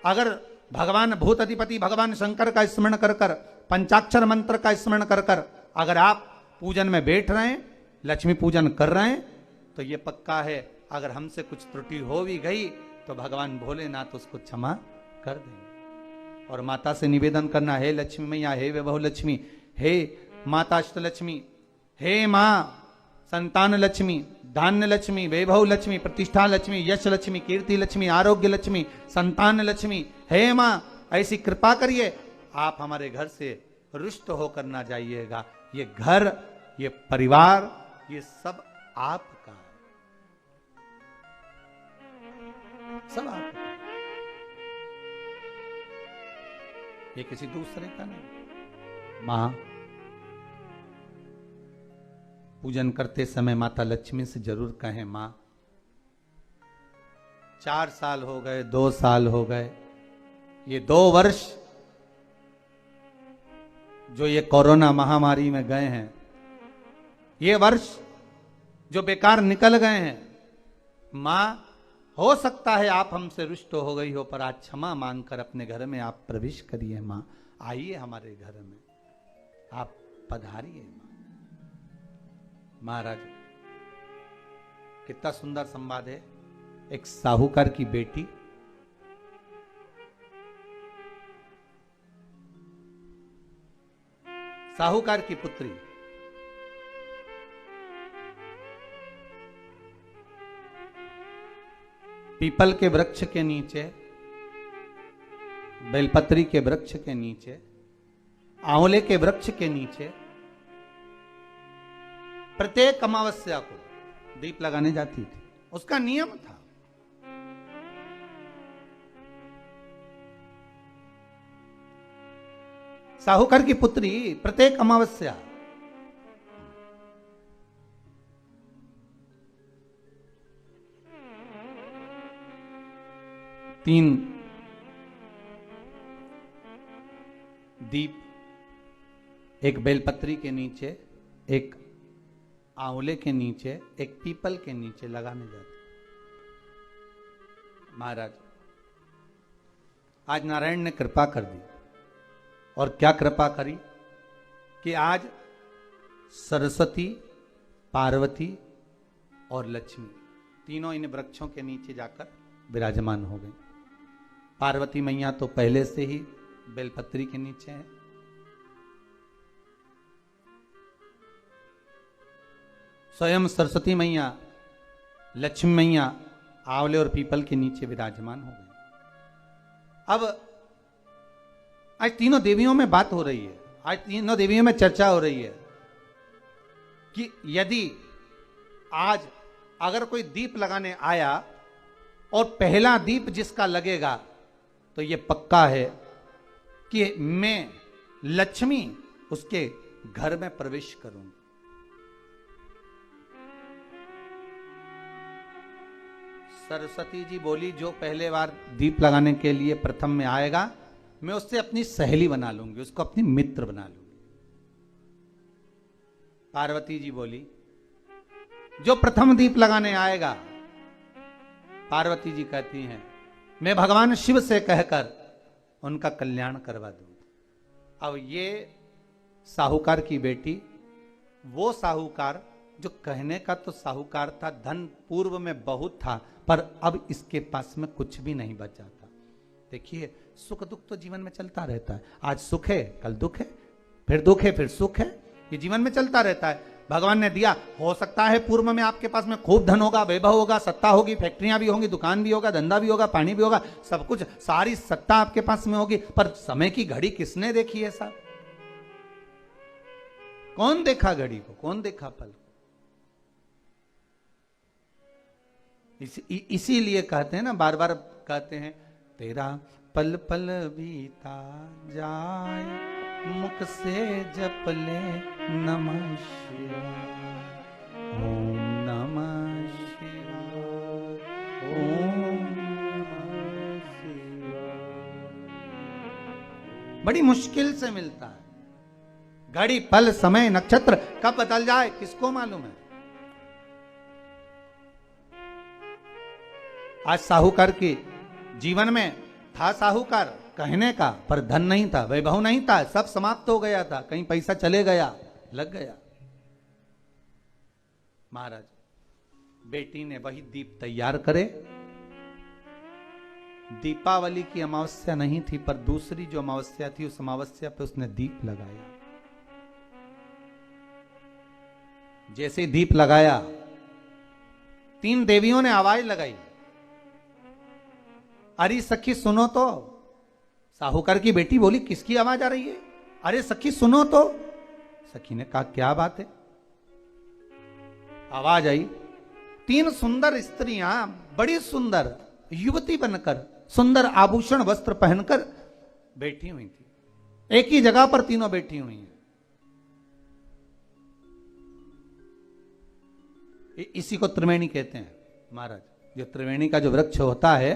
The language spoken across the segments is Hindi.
अगर भगवान भूत अधिपति भगवान शंकर का स्मरण कर कर, पंचाक्षर मंत्र का स्मरण कर कर अगर आप पूजन में बैठ रहे हैं, लक्ष्मी पूजन कर रहे हैं, तो ये पक्का है अगर हमसे कुछ त्रुटि हो भी गई तो भगवान भोलेनाथ उसको क्षमा कर देंगे। और माता से निवेदन करना, हे लक्ष्मी मैया, हे वैभव लक्ष्मी, हे माता अष्टलक्ष्मी, हे माँ संतान लक्ष्मी, धान्य लक्ष्मी, वैभव लक्ष्मी, प्रतिष्ठा लक्ष्मी, यश लक्ष्मी, कीर्ति लक्ष्मी, आरोग्य लक्ष्मी, संतान लक्ष्मी, हे माँ ऐसी कृपा करिए, आप हमारे घर से रुष्ट होकर ना जाइएगा। ये घर, ये परिवार, ये सब आपका है, सब आपका, ये किसी दूसरे का नहीं। मां पूजन करते समय माता लक्ष्मी से जरूर कहें, मां 4 साल हो गए, 2 साल हो गए, ये 2 वर्ष जो ये कोरोना महामारी में गए हैं, ये वर्ष जो बेकार निकल गए हैं, मां हो सकता है आप हमसे रुष्ट हो गई हो, पर आज क्षमा मांगकर अपने घर में आप प्रवेश करिए। मां आइए हमारे घर में, आप पधारिए। मां महाराज कितना सुंदर संवाद है। एक साहूकार की बेटी साहूकार की पुत्री पीपल के वृक्ष के नीचे, बेलपत्री के वृक्ष के नीचे, आंवले के वृक्ष के नीचे प्रत्येक अमावस्या को दीप लगाने जाती थी। उसका नियम था। साहूकार की पुत्री प्रत्येक अमावस्या तीन दीप, एक बेलपत्री के नीचे, एक आंवले के नीचे, एक पीपल के नीचे लगाने जाते। महाराज आज नारायण ने कृपा कर दी, और क्या कृपा करी कि आज सरस्वती, पार्वती और लक्ष्मी तीनों इन वृक्षों के नीचे जाकर विराजमान हो गई। पार्वती मैया तो पहले से ही बेलपत्री के नीचे है, स्वयं सरस्वती मैया, लक्ष्मी मैया आंवले और पीपल के नीचे विराजमान हो गई। अब आज तीनों देवियों में बात हो रही है, आज तीनों देवियों में चर्चा हो रही है कि यदि आज अगर कोई दीप लगाने आया और पहला दीप जिसका लगेगा, तो यह पक्का है कि मैं लक्ष्मी उसके घर में प्रवेश करूंगी। सरस्वती जी बोली, जो पहले बार दीप लगाने के लिए प्रथम में आएगा, मैं उससे अपनी सहेली बना लूंगी, उसको अपनी मित्र बना लूंगी। पार्वती जी बोली, जो प्रथम दीप लगाने आएगा, पार्वती जी कहती हैं, मैं भगवान शिव से कहकर उनका कल्याण करवा दूंगी। अब ये साहूकार की बेटी, वो साहूकार जो कहने का तो साहूकार था, धन पूर्व में बहुत था, पर अब इसके पास में कुछ भी नहीं बचा था। देखिए, सुख दुख तो जीवन में चलता रहता है। आज सुख है, कल दुख है, फिर दुख है, फिर सुख है, ये जीवन में चलता रहता है। भगवान ने दिया, हो सकता है पूर्व में आपके पास में खूब धन होगा, वैभव होगा, सत्ता होगी, फैक्ट्रियां भी होंगी, दुकान भी होगा, धंधा भी होगा, पानी भी होगा, सब कुछ, सारी सत्ता आपके पास में होगी, पर समय की घड़ी किसने देखी है साहब? कौन देखा घड़ी को, कौन देखा पल को? इसीलिए कहते हैं ना, बार बार कहते हैं, तेरा पल पल बीता जाए, मुख से जप ले नमः शिवाय, ओम नमः शिवाय, ओम नमः शिवाय। बड़ी मुश्किल से मिलता है। घड़ी, पल, समय, नक्षत्र कब बदल जाए किसको मालूम है? आज साहूकार के जीवन में था साहूकार कहने का, पर धन नहीं था, वैभव नहीं था, सब समाप्त हो गया था, कहीं पैसा चले गया, लग गया। महाराज बेटी ने वही दीप तैयार करे। दीपावली की अमावस्या नहीं थी, पर दूसरी जो अमावस्या थी उस अमावस्या पे उसने दीप लगाया। जैसे दीप लगाया, 3 देवियों ने आवाज लगाई, अरे सखी सुनो तो। साहूकार की बेटी बोली, किसकी आवाज आ रही है? अरे सखी सुनो तो। सखी ने कहा, क्या बात है? आवाज आई, 3 सुंदर स्त्रियां, बड़ी सुंदर युवती बनकर, सुंदर आभूषण वस्त्र पहनकर बैठी हुई थी। एक ही जगह पर तीनों बैठी हुई हैं। इसी को त्रिवेणी कहते हैं महाराज। जो त्रिवेणी का जो वृक्ष होता है,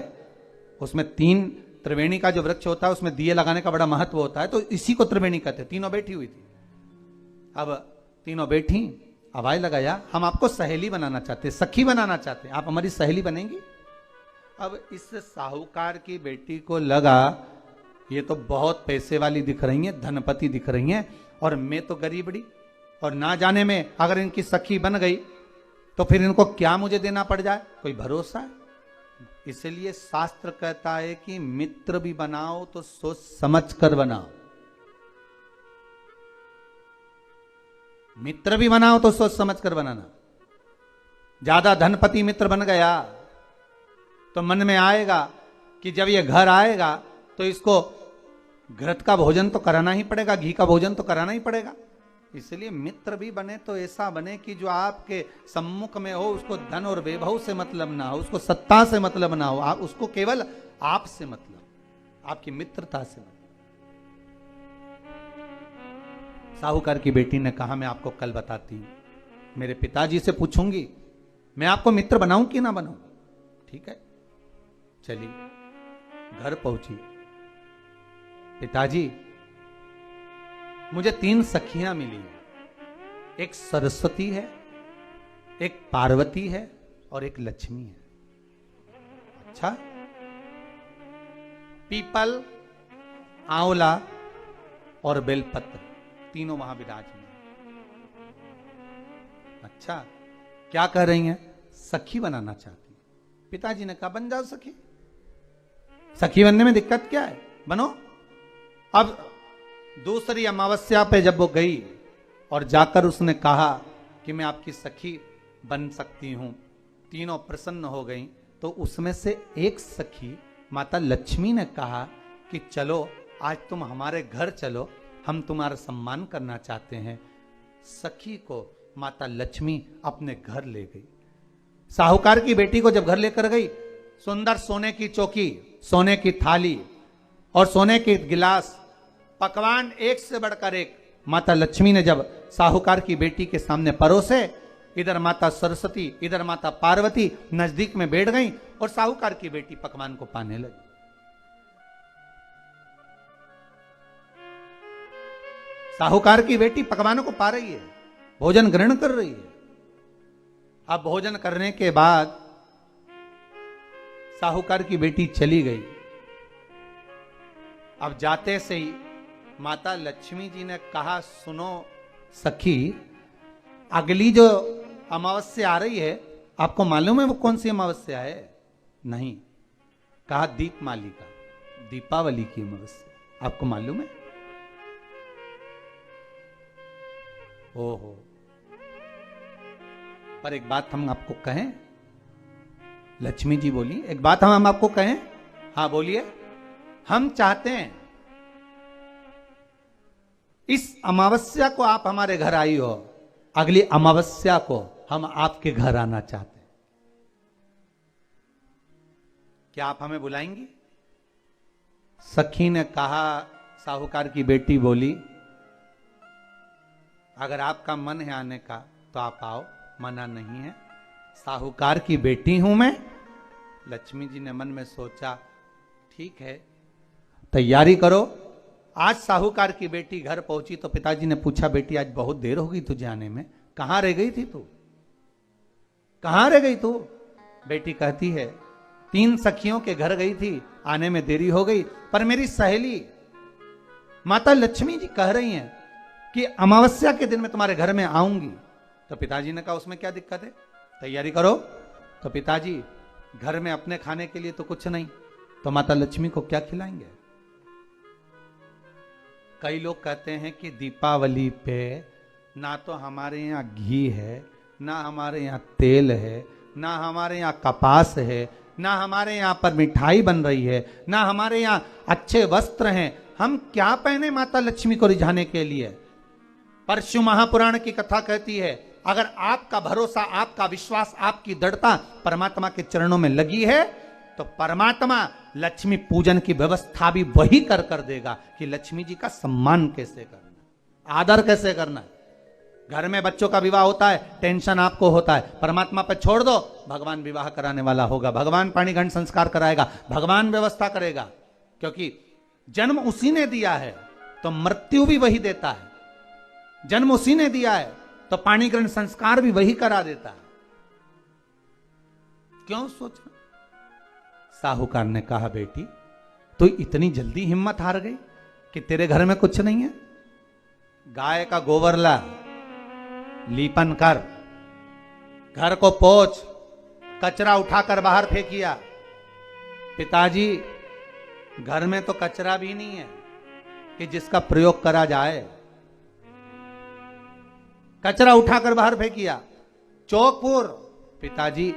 उसमें 3 त्रिवेणी का जो वृक्ष होता है उसमें दिए लगाने का बड़ा महत्व होता है, तो इसी को त्रिवेणी कहते हैं। तीनों बैठी हुई थी। अब तीनों बैठी, आवाज लगाया, हम आपको सहेली बनाना चाहते, सखी बनाना चाहते, आप हमारी सहेली बनेंगी? अब इस साहूकार की बेटी को लगा, ये तो बहुत पैसे वाली दिख रही हैं, धनपति दिख रही हैं, और मैं तो गरीबड़ी, और ना जाने में अगर इनकी सखी बन गई तो फिर इनको क्या मुझे देना पड़ जाए, कोई भरोसा है? इसलिए शास्त्र कहता है कि मित्र भी बनाओ तो सोच समझ कर बनाओ। मित्र भी बनाओ तो सोच समझ कर बनाना। ज्यादा धनपति मित्र बन गया तो मन में आएगा कि जब ये घर आएगा तो इसको घृत का भोजन तो कराना ही पड़ेगा, घी का भोजन तो कराना ही पड़ेगा। इसलिए मित्र भी बने तो ऐसा बने कि जो आपके सम्मुख में हो, उसको धन और वैभव से मतलब ना हो, उसको सत्ता से मतलब ना हो, आप उसको केवल आपसे मतलब, आपकी मित्रता से मतलब। साहूकार की बेटी ने कहा, मैं आपको कल बताती हूं, मेरे पिताजी से पूछूंगी, मैं आपको मित्र बनाऊं कि ना बनाऊं? ठीक है, चलिए। घर पहुंची, पिताजी मुझे 3 सखियां मिली हैं, एक सरस्वती है, एक पार्वती है और एक लक्ष्मी है। अच्छा, पीपल, आंवला और बेलपत्र तीनों वहां विराजमान। अच्छा, क्या कह रही हैं? सखी बनाना चाहती। पिताजी ने कहा, बन जाओ सखी। सखी बनने में दिक्कत क्या है, बनो। अब दूसरी अमावस्या पे जब वो गई और जाकर उसने कहा कि मैं आपकी सखी बन सकती हूं, तीनों प्रसन्न हो गई। तो उसमें से एक सखी माता लक्ष्मी ने कहा कि चलो आज तुम हमारे घर चलो, हम तुम्हारा सम्मान करना चाहते हैं। सखी को माता लक्ष्मी अपने घर ले गई। साहूकार की बेटी को जब घर लेकर गई, सुंदर सोने की चौकी, सोने की थाली और सोने के गिलास, पकवान एक से बढ़कर एक माता लक्ष्मी ने जब साहूकार की बेटी के सामने परोसे, इधर माता सरस्वती, इधर माता पार्वती नजदीक में बैठ गई और साहूकार की बेटी पकवान को पाने लगी। साहूकार की बेटी पकवानों को पा रही है, भोजन ग्रहण कर रही है। अब भोजन करने के बाद साहूकार की बेटी चली गई। अब जाते से ही माता लक्ष्मी जी ने कहा, सुनो सखी, अगली जो अमावस्या आ रही है, आपको मालूम है वो कौन सी अमावस्या है? नहीं। कहा, दीपमालिका, दीपावली की अमावस्या, आपको मालूम है? ओहो, पर एक बात हम आपको कहें। लक्ष्मी जी बोली, एक बात हम आपको कहें। हाँ बोलिए। हम चाहते हैं इस अमावस्या को आप हमारे घर आई हो, अगली अमावस्या को हम आपके घर आना चाहते हैं। क्या आप हमें बुलाएंगी? सखी ने कहा, साहूकार की बेटी बोली, अगर आपका मन है आने का तो आप आओ, मना नहीं है। साहूकार की बेटी हूं मैं। लक्ष्मी जी ने मन में सोचा, ठीक है, तैयारी करो। आज साहूकार की बेटी घर पहुंची तो पिताजी ने पूछा, बेटी आज बहुत देर हो गई तुझे आने में, कहां रह गई थी तू? कहां रह गई तू? बेटी कहती है, 3 सखियों के घर गई थी, आने में देरी हो गई, पर मेरी सहेली माता लक्ष्मी जी कह रही हैं कि अमावस्या के दिन मैं तुम्हारे घर में आऊंगी। तो पिताजी ने कहा उसमें क्या दिक्कत है, तैयारी करो। तो पिताजी घर में अपने खाने के लिए तो कुछ नहीं, तो माता लक्ष्मी को क्या खिलाएंगे। कई लोग कहते हैं कि दीपावली पे ना तो हमारे यहाँ घी है, ना हमारे यहाँ तेल है, ना हमारे यहाँ कपास है, ना हमारे यहाँ पर मिठाई बन रही है, ना हमारे यहाँ अच्छे वस्त्र हैं, हम क्या पहने माता लक्ष्मी को रिझाने के लिए। परशु महापुराण की कथा कहती है अगर आपका भरोसा, आपका विश्वास, आपकी दृढ़ता परमात्मा के चरणों में लगी है तो परमात्मा लक्ष्मी पूजन की व्यवस्था भी वही कर देगा कि लक्ष्मी जी का सम्मान कैसे करना, आदर कैसे करना है। घर में बच्चों का विवाह होता है, टेंशन आपको होता है, परमात्मा पर छोड़ दो, भगवान विवाह कराने वाला होगा, भगवान पाणी घंट संस्कार कराएगा, भगवान व्यवस्था करेगा, क्योंकि जन्म उसी ने दिया है तो मृत्यु भी वही देता है। जन्म उसी ने दिया है तो पाणी ग्रहण संस्कार भी वही करा देता है। क्यों सोचना। साहूकार ने कहा बेटी तू इतनी जल्दी हिम्मत हार गई कि तेरे घर में कुछ नहीं है। गाय का गोबर ला, लीपन कर, घर को पोंछ, कचरा उठाकर बाहर फेंकिया। पिताजी घर में तो कचरा भी नहीं है कि जिसका प्रयोग करा जाए। कचरा उठाकर बाहर फेंकिया। चौक पिताजी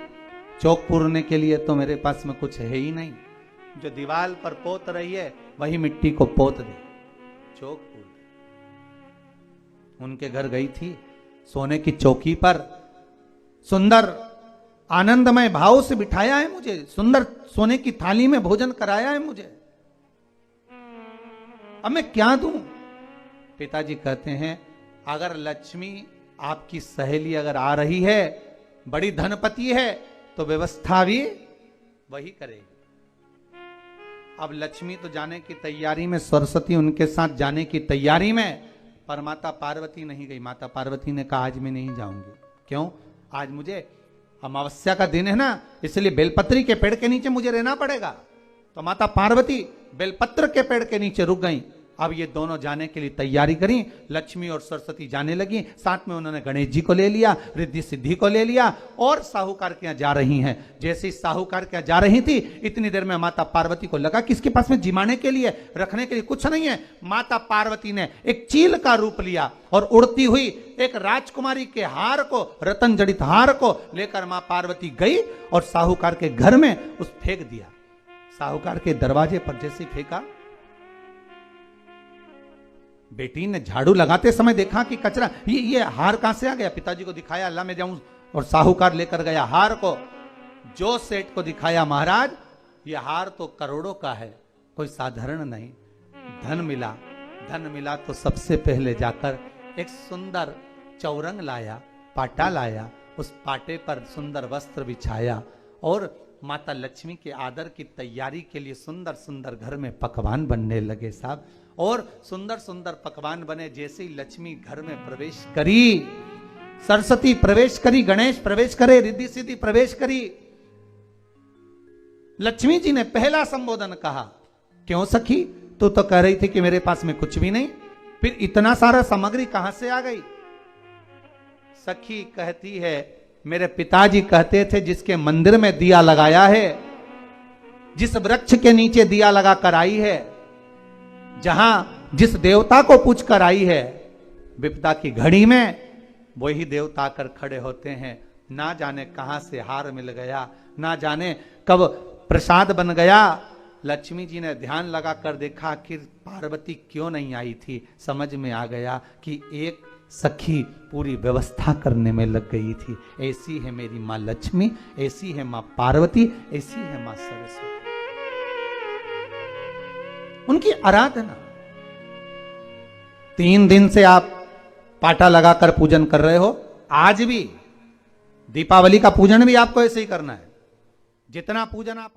चौक पूरने के लिए तो मेरे पास में कुछ है ही नहीं, जो दीवार पर पोत रही है वही मिट्टी को पोत दे, चौक पूर। उनके घर गई थी, सोने की चौकी पर सुंदर आनंदमय भाव से बिठाया है मुझे, सुंदर सोने की थाली में भोजन कराया है मुझे, अब मैं क्या दूं। पिताजी कहते हैं अगर लक्ष्मी आपकी सहेली अगर आ रही है, बड़ी धनपति है, तो व्यवस्था भी वही करेगी। अब लक्ष्मी तो जाने की तैयारी में, सरस्वती उनके साथ जाने की तैयारी में, पर माता पार्वती नहीं गई। माता पार्वती ने कहा आज मैं नहीं जाऊंगी। क्यों? आज मुझे अमावस्या का दिन है ना, इसलिए बेलपत्री के पेड़ के नीचे मुझे रहना पड़ेगा। तो माता पार्वती बेलपत्र के पेड़ के नीचे रुक गई। अब ये दोनों जाने के लिए तैयारी करी। लक्ष्मी और सरस्वती जाने लगी, साथ में उन्होंने गणेश जी को ले लिया, रिद्धि सिद्धि को ले लिया और साहूकार के यहाँ जा रही हैं। जैसे ही साहूकार के यहाँ जा रही थी, इतनी देर में माता पार्वती को लगा कि इसके पास में जिमाने के लिए, रखने के लिए कुछ नहीं है। माता पार्वती ने एक चील का रूप लिया और उड़ती हुई एक राजकुमारी के हार को, रतन जड़ित हार को लेकर मां पार्वती गई और साहूकार के घर में उस फेंक दिया। साहूकार के दरवाजे पर जैसे फेंका, बेटी ने झाड़ू लगाते समय देखा कि कचरा, ये हार कहां से आ गया। पिताजी को दिखाया, अल्लाह में जाऊं, और साहूकार लेकर गया हार को। जो सेठ को दिखाया, महाराज ये हार तो करोड़ों का है, कोई साधारण नहीं। धन मिला तो सबसे पहले जाकर एक सुंदर चौरंग लाया, पाटा लाया, उस पाटे पर सुंदर वस्त्र बिछाया और माता लक्ष्मी के आदर की तैयारी के लिए सुंदर सुंदर घर में पकवान बनने लगे साहब। और सुंदर सुंदर पकवान बने। जैसे ही लक्ष्मी घर में प्रवेश करी, सरस्वती प्रवेश करी, गणेश प्रवेश करे, रिद्धि सिद्धि प्रवेश करी, लक्ष्मी जी ने पहला संबोधन कहा, क्यों सखी, तू तो कह रही थी कि मेरे पास में कुछ भी नहीं, फिर इतना सारा सामग्री कहां से आ गई। सखी कहती है, मेरे पिताजी कहते थे जिसके मंदिर में दिया लगाया है, जिस वृक्ष के नीचे दिया लगा कर आई है, जहां जिस देवता को पूछ कर आई है, विपदा की घड़ी में वही देवता आकर खड़े होते हैं। ना जाने कहां से हार मिल गया, ना जाने कब प्रसाद बन गया। लक्ष्मी जी ने ध्यान लगा कर देखा, आखिर पार्वती क्यों नहीं आई थी। समझ में आ गया कि एक सखी पूरी व्यवस्था करने में लग गई थी। ऐसी है मेरी माँ लक्ष्मी, ऐसी है माँ पार्वती, ऐसी है माँ सरस्वती। उनकी आराधना 3 दिन से आप पाटा लगाकर पूजन कर रहे हो। आज भी दीपावली का पूजन भी आपको ऐसे ही करना है। जितना पूजन आप